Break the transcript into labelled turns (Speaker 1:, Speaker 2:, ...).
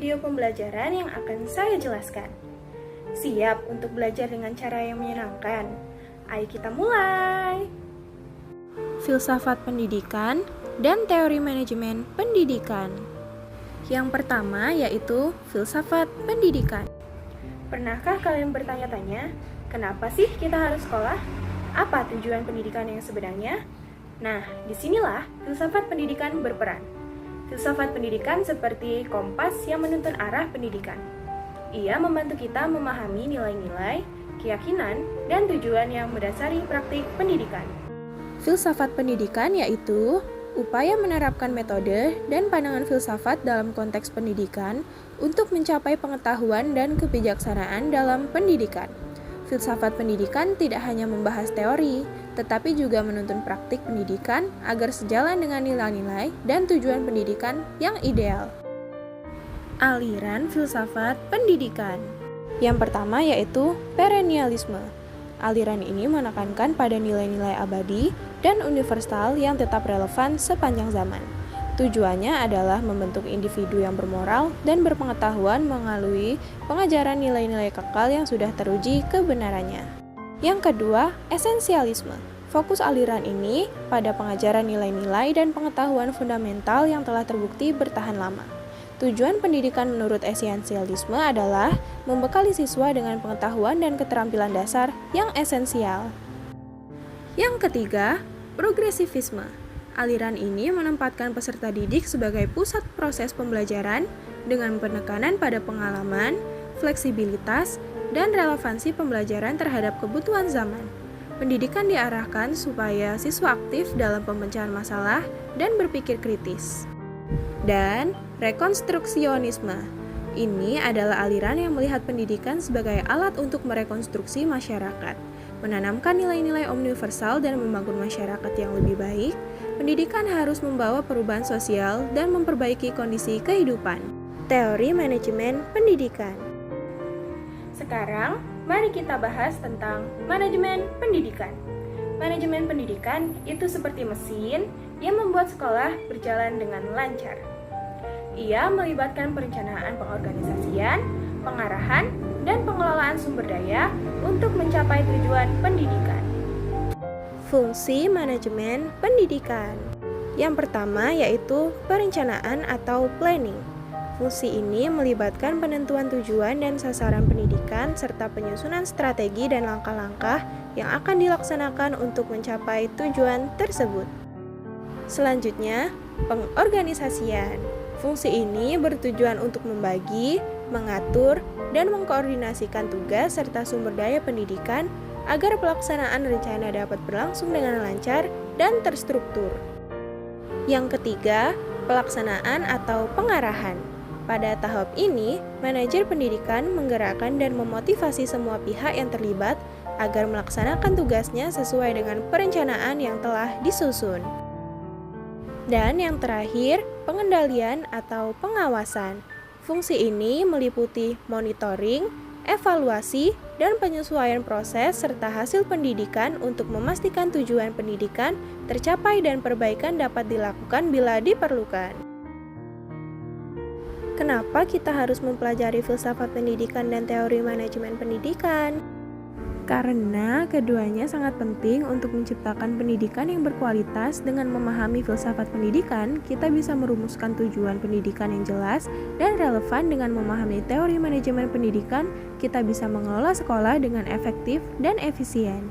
Speaker 1: video pembelajaran yang akan saya jelaskan. Siap untuk belajar dengan cara yang menyenangkan? Ayo kita mulai! Filsafat pendidikan dan teori manajemen pendidikan. Yang pertama yaitu filsafat pendidikan. Pernahkah kalian bertanya-tanya, kenapa sih kita harus sekolah? Apa tujuan pendidikan yang sebenarnya? Nah, disinilah filsafat pendidikan berperan. Filsafat pendidikan seperti kompas yang menuntun arah pendidikan. Ia membantu kita memahami nilai-nilai, keyakinan, dan tujuan yang mendasari praktik pendidikan. Filsafat pendidikan yaitu upaya menerapkan metode dan pandangan filsafat dalam konteks pendidikan untuk mencapai pengetahuan dan kebijaksanaan dalam pendidikan. Filsafat pendidikan tidak hanya membahas teori, tetapi juga menuntun praktik pendidikan agar sejalan dengan nilai-nilai dan tujuan pendidikan yang ideal. Aliran filsafat pendidikan. Yang pertama yaitu perennialisme. Aliran ini menekankan pada nilai-nilai abadi dan universal yang tetap relevan sepanjang zaman. Tujuannya adalah membentuk individu yang bermoral dan berpengetahuan melalui pengajaran nilai-nilai kekal yang sudah teruji kebenarannya. Yang kedua, esensialisme. Fokus aliran ini pada pengajaran nilai-nilai dan pengetahuan fundamental yang telah terbukti bertahan lama. Tujuan pendidikan menurut esensialisme adalah membekali siswa dengan pengetahuan dan keterampilan dasar yang esensial. Yang ketiga, progresivisme. Aliran ini menempatkan peserta didik sebagai pusat proses pembelajaran dengan penekanan pada pengalaman, fleksibilitas, dan relevansi pembelajaran terhadap kebutuhan zaman. Pendidikan diarahkan supaya siswa aktif dalam pemecahan masalah dan berpikir kritis. Dan rekonstruksionisme. Ini adalah aliran yang melihat pendidikan sebagai alat untuk merekonstruksi masyarakat, menanamkan nilai-nilai universal dan membangun masyarakat yang lebih baik. Pendidikan harus membawa perubahan sosial dan memperbaiki kondisi kehidupan. Teori manajemen pendidikan. Sekarang, mari kita bahas tentang manajemen pendidikan. Manajemen pendidikan itu seperti mesin yang membuat sekolah berjalan dengan lancar. Ia melibatkan perencanaan pengorganisasian, pengarahan, dan pengelolaan sumber daya untuk mencapai tujuan pendidikan. Fungsi manajemen pendidikan. Yang pertama yaitu perencanaan atau planning. Fungsi ini melibatkan penentuan tujuan dan sasaran pendidikan serta penyusunan strategi dan langkah-langkah yang akan dilaksanakan untuk mencapai tujuan tersebut. Selanjutnya, pengorganisasian. Fungsi ini bertujuan untuk membagi, mengatur, dan mengkoordinasikan tugas serta sumber daya pendidikan agar pelaksanaan rencana dapat berlangsung dengan lancar dan terstruktur. Yang ketiga, pelaksanaan atau pengarahan. Pada tahap ini, manajer pendidikan menggerakkan dan memotivasi semua pihak yang terlibat agar melaksanakan tugasnya sesuai dengan perencanaan yang telah disusun. Dan yang terakhir, pengendalian atau pengawasan. Fungsi ini meliputi monitoring, evaluasi, dan penyesuaian proses serta hasil pendidikan untuk memastikan tujuan pendidikan tercapai dan perbaikan dapat dilakukan bila diperlukan. Kenapa kita harus mempelajari filsafat pendidikan dan teori manajemen pendidikan? Karena keduanya sangat penting untuk menciptakan pendidikan yang berkualitas. Dengan memahami filsafat pendidikan, kita bisa merumuskan tujuan pendidikan yang jelas dan relevan. Dengan memahami teori manajemen pendidikan, kita bisa mengelola sekolah dengan efektif dan efisien.